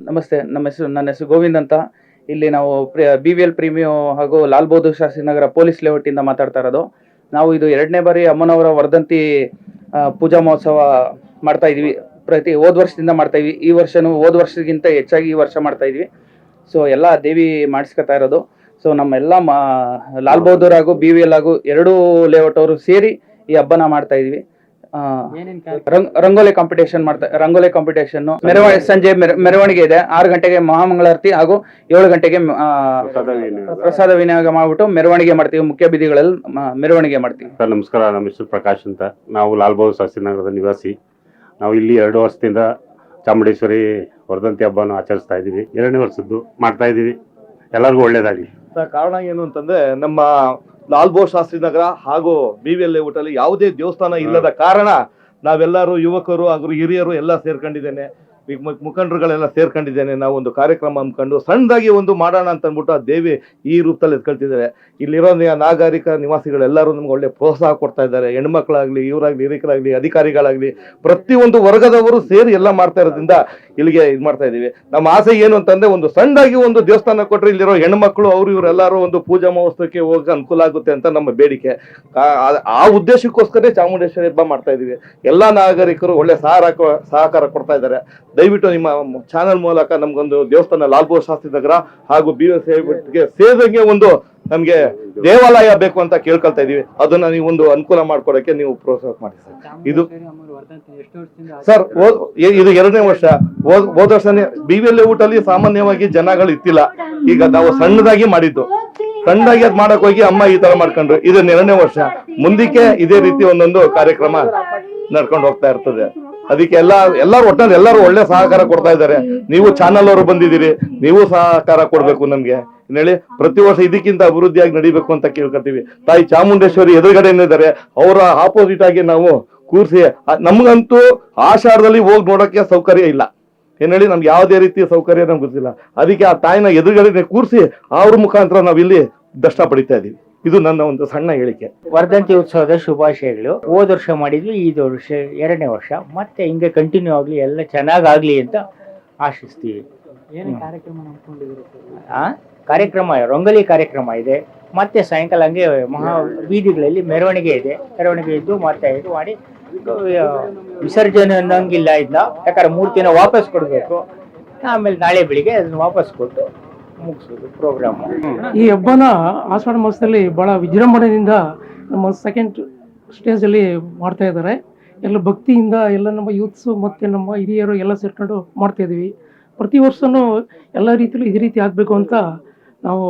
ನಮಸ್ತೆ. ನನ್ನ ಹೆಸರು ಗೋವಿಂದ್ ಅಂತ. ಇಲ್ಲಿ ನಾವು BVL ಪ್ರೀಮಿಯೋ ಹಾಗೂ ಲಾಲ್ ಬಹದ್ದೂರ್ ಶಾಸ್ತ್ರಿ ನಗರ ಪೊಲೀಸ್ ಲೇಔಟ್ ಇಂದ ಮಾತಾಡ್ತಾ ಇರೋದು. ನಾವು ಇದು 2ನೇ ಬಾರಿ ಅಮ್ಮನವರ ವರ್ಧಂತಿ ಪೂಜಾ ಮಹೋತ್ಸವ ಮಾಡ್ತಾ ಇದೀವಿ. ಹೋದ ವರ್ಷದಿಂದ ಮಾಡ್ತಾ ಇದೀವಿ. ಈ ವರ್ಷನೂ ಹೋದ ವರ್ಷಕ್ಕಿಂತ ಹೆಚ್ಚಾಗಿ ಈ ವರ್ಷ ಮಾಡ್ತಾ ಇದೀವಿ. ಸೊ ಎಲ್ಲ ದೇವಿ ಮಾಡಿಸ್ಕೊತಾ ಇರೋದು. ಸೊ ನಮ್ಮೆಲ್ಲ ಲಾಲ್ ಬಹದ್ದೂರ್ ಹಾಗೂ BVL ಹಾಗೂ ಎರಡೂ ಲೇಔಟ್ ಅವರು ಸೇರಿ ಈ ಹಬ್ಬನ ಮಾಡ್ತಾ ಇದೀವಿ. ರಂಗೋಲಿ ಕಾಂಪಿಟೇಷನ್ ರಂಗೋಲಿ ಕಾಂಪಿಟೇಷನ್, ಸಂಜೆ ಮೆರವಣಿಗೆ ಇದೆ. 6 ಗಂಟೆಗೆ ಮಹಾಮಂಗಳಾರತಿ ಹಾಗೂ 7 ಗಂಟೆಗೆ ಪ್ರಸಾದ ವಿನಿಯೋಗ ಮಾಡ್ಬಿಟ್ಟು ಮೆರವಣಿಗೆ ಮಾಡ್ತೀವಿ. ಮುಖ್ಯ ಬೀದಿಗಳಲ್ಲಿ ಮೆರವಣಿಗೆ ಮಾಡ್ತೀವಿ. ಸರ್ ನಮಸ್ಕಾರ. ನಮ್ಮ ಹೆಸರು ಪ್ರಕಾಶ್ ಅಂತ. ನಾವು ಲಾಲ್ ಬಹದ್ದೂರ್ ಶಾಸ್ತ್ರಿ ನಗರದ ನಿವಾಸಿ. ನಾವು ಇಲ್ಲಿ 2 ವರ್ಷದಿಂದ ಚಾಮುಂಡೇಶ್ವರಿ ವರ್ಧಂತಿ ಹಬ್ಬವನ್ನು ಆಚರಿಸ್ತಾ ಇದ್ದೀವಿ. 2ನೇ ವರ್ಷದ್ದು ಮಾಡ್ತಾ ಇದ್ದೀವಿ. ಎಲ್ಲರಿಗೂ ಒಳ್ಳೇದಾಗಲಿ. ಕಾರಣ ಏನು ಅಂತಂದ್ರೆ, ನಮ್ಮ ಲಾಲ್ ಬಹದ್ದೂರ್ ಶಾಸ್ತ್ರಿ ನಗರ ಹಾಗೂ BVL ಲೇಔಟ್ ಅಲ್ಲಿ ಯಾವುದೇ ದೇವಸ್ಥಾನ ಇಲ್ಲದ ಕಾರಣ ನಾವೆಲ್ಲರೂ ಯುವಕರು ಹಾಗೂ ಹಿರಿಯರು ಎಲ್ಲ ಸೇರ್ಕೊಂಡಿದ್ದೇನೆ, ಮುಖಂಡರುಗಳೆಲ್ಲ ಸೇರ್ಕೊಂಡಿದ್ದೇನೆ. ನಾವು ಒಂದು ಕಾರ್ಯಕ್ರಮ ಹಮ್ಮಿಕೊಂಡು ಸಣ್ಣದಾಗಿ ಒಂದು ಮಾಡೋಣ ಅಂತ ಅಂದ್ಬಿಟ್ಟು ಆ ದೇವಿ ಈ ರೂಪದಲ್ಲಿ ಎತ್ಕೊಳ್ತಿದ್ದಾರೆ. ಇಲ್ಲಿರೋ ನಾಗರಿಕ ನಿವಾಸಿಗಳೆಲ್ಲರೂ ನಮ್ಗೆ ಒಳ್ಳೆ ಪ್ರೋತ್ಸಾಹ ಕೊಡ್ತಾ ಇದ್ದಾರೆ. ಹೆಣ್ಮಕ್ಳಾಗ್ಲಿ, ಇವರಾಗ್ಲಿ, ಹಿರಿಯರಾಗ್ಲಿ, ಅಧಿಕಾರಿಗಳಾಗ್ಲಿ, ಪ್ರತಿಯೊಂದು ವರ್ಗದವರು ಸೇರಿ ಎಲ್ಲ ಮಾಡ್ತಾ ಇರೋದ್ರಿಂದ ಇಲ್ಲಿಗೆ ಇದು ಮಾಡ್ತಾ ಇದೀವಿ. ನಮ್ಮ ಆಸೆ ಏನು ಅಂತಂದ್ರೆ, ಒಂದು ಸಣ್ಣದಾಗಿ ಒಂದು ದೇವಸ್ಥಾನ ಕೊಟ್ಟರೆ ಇಲ್ಲಿರೋ ಹೆಣ್ಮಕ್ಳು ಅವರು ಇವರೆಲ್ಲರೂ ಒಂದು ಪೂಜಾ ಮಹೋತ್ಸವಕ್ಕೆ ಹೋಗಿ ಅನುಕೂಲ ಆಗುತ್ತೆ ಅಂತ ನಮ್ಮ ಬೇಡಿಕೆ. ಆ ಉದ್ದೇಶಕ್ಕೋಸ್ಕರ ಚಾಮುಂಡೇಶ್ವರಿ ಹಬ್ಬ ಮಾಡ್ತಾ ಇದೀವಿ. ಎಲ್ಲಾ ನಾಗರಿಕರು ಒಳ್ಳೆ ಸಹಕಾರ ಕೊಡ್ತಾ ಇದ್ದಾರೆ. ದಯವಿಟ್ಟು ನಿಮ್ಮ ಚಾನೆಲ್ ಮೂಲಕ ನಮ್ಗೊಂದು ದೇವಸ್ಥಾನ ಲಾಲ್ ಬಹದ್ದೂರ್ ಶಾಸ್ತ್ರಿ ನಗರ ಹಾಗೂ BVL ಸೇರಿದಂಗೆ ಒಂದು ನಮ್ಗೆ ದೇವಾಲಯ ಬೇಕು ಅಂತ ಕೇಳ್ಕೊಳ್ತಾ ಇದೀವಿ. ಅದನ್ನ ನೀವು ಒಂದು ಅನುಕೂಲ ಮಾಡ್ಕೊಡಕ್ಕೆ ನೀವು ಪ್ರೋತ್ಸಾಹ ಮಾಡಿ ಸರ್. ಇದು 2ನೇ ವರ್ಷ. ಹೋದ ವರ್ಷನೇ BVL ಲೇಔಟ್ ಅಲ್ಲಿ ಸಾಮಾನ್ಯವಾಗಿ ಜನಗಳು ಇತ್ತಿಲ್ಲ. ಈಗ ನಾವು ಸಣ್ಣದಾಗಿ ಮಾಡಿದ್ದು, ಸಣ್ಣದಾಗಿ ಅದ್ ಮಾಡಕ್ ಹೋಗಿ ಅಮ್ಮ ಈ ತರ ಮಾಡ್ಕೊಂಡ್ರು. ಇದು 2ನೇ ವರ್ಷ. ಮುಂದಕ್ಕೆ ಇದೇ ರೀತಿ ಒಂದೊಂದು ಕಾರ್ಯಕ್ರಮ ನಡ್ಕೊಂಡು ಹೋಗ್ತಾ ಇರ್ತದೆ. ಅದಕ್ಕೆ ಎಲ್ಲರೂ ಒಟ್ಟಲ್ಲಿ ಎಲ್ಲರೂ ಒಳ್ಳೆ ಸಹಕಾರ ಕೊಡ್ತಾ ಇದ್ದಾರೆ. ನೀವು ಚಾನಲ್ ಅವರು ಬಂದಿದ್ದೀರಿ, ನೀವು ಸಹಕಾರ ಕೊಡ್ಬೇಕು ನಮ್ಗೆ ಹೇಳಿ. ಪ್ರತಿ ವರ್ಷ ಇದಕ್ಕಿಂತ ಅಭಿವೃದ್ಧಿಯಾಗಿ ನಡಿಬೇಕು ಅಂತ ಕೇಳ್ಕೊತೀವಿ. ತಾಯಿ ಚಾಮುಂಡೇಶ್ವರಿ ಎದುರುಗಡೆ ಇದ್ದಾರೆ, ಅವರ ಆಪೋಸಿಟ್ ಆಗಿ ನಾವು ಕೂರ್ಸಿ, ನಮ್ಗಂತೂ ಆಷಾಢದಲ್ಲಿ ಹೋಗಿ ನೋಡಕ್ಕೆ ಸೌಕರ್ಯ ಇಲ್ಲ. ಹೇಳಿ, ನಮ್ಗೆ ಯಾವುದೇ ರೀತಿಯ ಸೌಕರ್ಯ ನಮ್ಗೆ ಗೊತ್ತಿಲ್ಲ. ಅದಕ್ಕೆ ಆ ತಾಯಿನ ಎದುರುಗಡೆ ಕೂರಿಸಿ ಅವ್ರ ಮುಖಾಂತರ ನಾವಿಲ್ಲಿ ದರ್ಶನ ಪಡಿತಾ ಇದೀವಿ. ಇದು ನನ್ನ ಒಂದು ಸಣ್ಣ ಹೇಳಿಕೆ. ವರ್ಧಂತಿ ಉತ್ಸವದ ಶುಭಾಶಯಗಳು. ಹೋದ ವರ್ಷ ಮಾಡಿದ್ವಿ, ಈ ವರ್ಷ 2ನೇ ವರ್ಷ. ಮತ್ತೆ ಹಿಂಗೆ ಕಂಟಿನ್ಯೂ ಆಗಲಿ, ಎಲ್ಲ ಚೆನ್ನಾಗಾಗ್ಲಿ ಅಂತ ಆಶಿಸ್ತೀವಿ. ಕಾರ್ಯಕ್ರಮ ರಂಗೋಲಿ ಕಾರ್ಯಕ್ರಮ ಇದೆ. ಮತ್ತೆ ಸಾಯಂಕಾಲ ಹಂಗೆ ಬೀದಿಗಳಲ್ಲಿ ಮೆರವಣಿಗೆ ಇದೆ. ಮೆರವಣಿಗೆ ಇದ್ದು ಮತ್ತೆ ಇದು ಮಾಡಿ ವಿಸರ್ಜನೆ ಅನ್ನಂಗಿಲ್ಲ ಇದನ್ನ, ಯಾಕಂದ್ರೆ ಮೂರ್ತಿನ ವಾಪಸ್ ಕೊಡಬೇಕು. ಆಮೇಲೆ ನಾಳೆ ಬೆಳಿಗ್ಗೆ ಅದನ್ನ ವಾಪಸ್ ಕೊಟ್ಟು ಮುಗಿಸೋದು ಪ್ರೋಗ್ರಾಮ್. ಈ ಹಬ್ಬನ ಆಷಾಢ ಮಾಸದಲ್ಲಿ ಬಹಳ ವಿಜೃಂಭಣೆಯಿಂದ ನಮ್ಮ 2nd ಸ್ಟೇಜ್ ಅಲ್ಲಿ ಮಾಡ್ತಾ ಇದ್ದಾರೆ. ಎಲ್ಲ ಭಕ್ತಿಯಿಂದ ಎಲ್ಲ ನಮ್ಮ ಯೂತ್ಸ್ ಮತ್ತೆ ನಮ್ಮ ಹಿರಿಯರು ಎಲ್ಲ ಸೇರ್ಕೊಂಡು ಮಾಡ್ತಾ ಇದೀವಿ. ಪ್ರತಿ ವರ್ಷನೂ ಎಲ್ಲ ರೀತಿಯಲ್ಲೂ ಇದೇ ರೀತಿ ಆಗ್ಬೇಕು ಅಂತ ನಾವು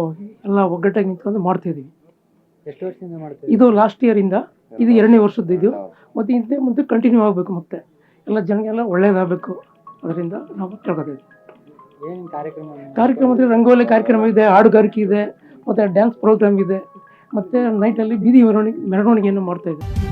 ಎಲ್ಲ ಒಗ್ಗಟ್ಟಾಗಿ ನಿಂತ್ಕೊಂಡು ಮಾಡ್ತಾ ಇದೀವಿ. ಎಷ್ಟು ವರ್ಷದಿಂದ ಮಾಡ್ತೀವಿ? ಇದು ಲಾಸ್ಟ್ ಇಯರ್ ಇಂದ, ಇದು 2ನೇ ವರ್ಷದ್ದು. ಇದು ಮತ್ತೆ ಇಂತೆ ಮುಂದೆ ಕಂಟಿನ್ಯೂ ಆಗಬೇಕು, ಮತ್ತೆ ಎಲ್ಲ ಜನಗೆಲ್ಲ ಒಳ್ಳೇದಾಗಬೇಕು. ಅದರಿಂದ ನಾವು ಕೇಳ್ಕೊತೀವಿ. ಕಾರ್ಯಕ್ರಮ ಅಂದರೆ ರಂಗೋಲಿ ಕಾರ್ಯಕ್ರಮ ಇದೆ, ಹಾಡುಗಾರಿಕೆ ಇದೆ, ಮತ್ತೆ ಡ್ಯಾನ್ಸ್ ಪ್ರೋಗ್ರಾಮ್ ಇದೆ, ಮತ್ತೆ ನೈಟಲ್ಲಿ ಬೀದಿ ಮೆರವಣಿಗೆಯನ್ನು ಮಾಡ್ತಾ ಇದೆ.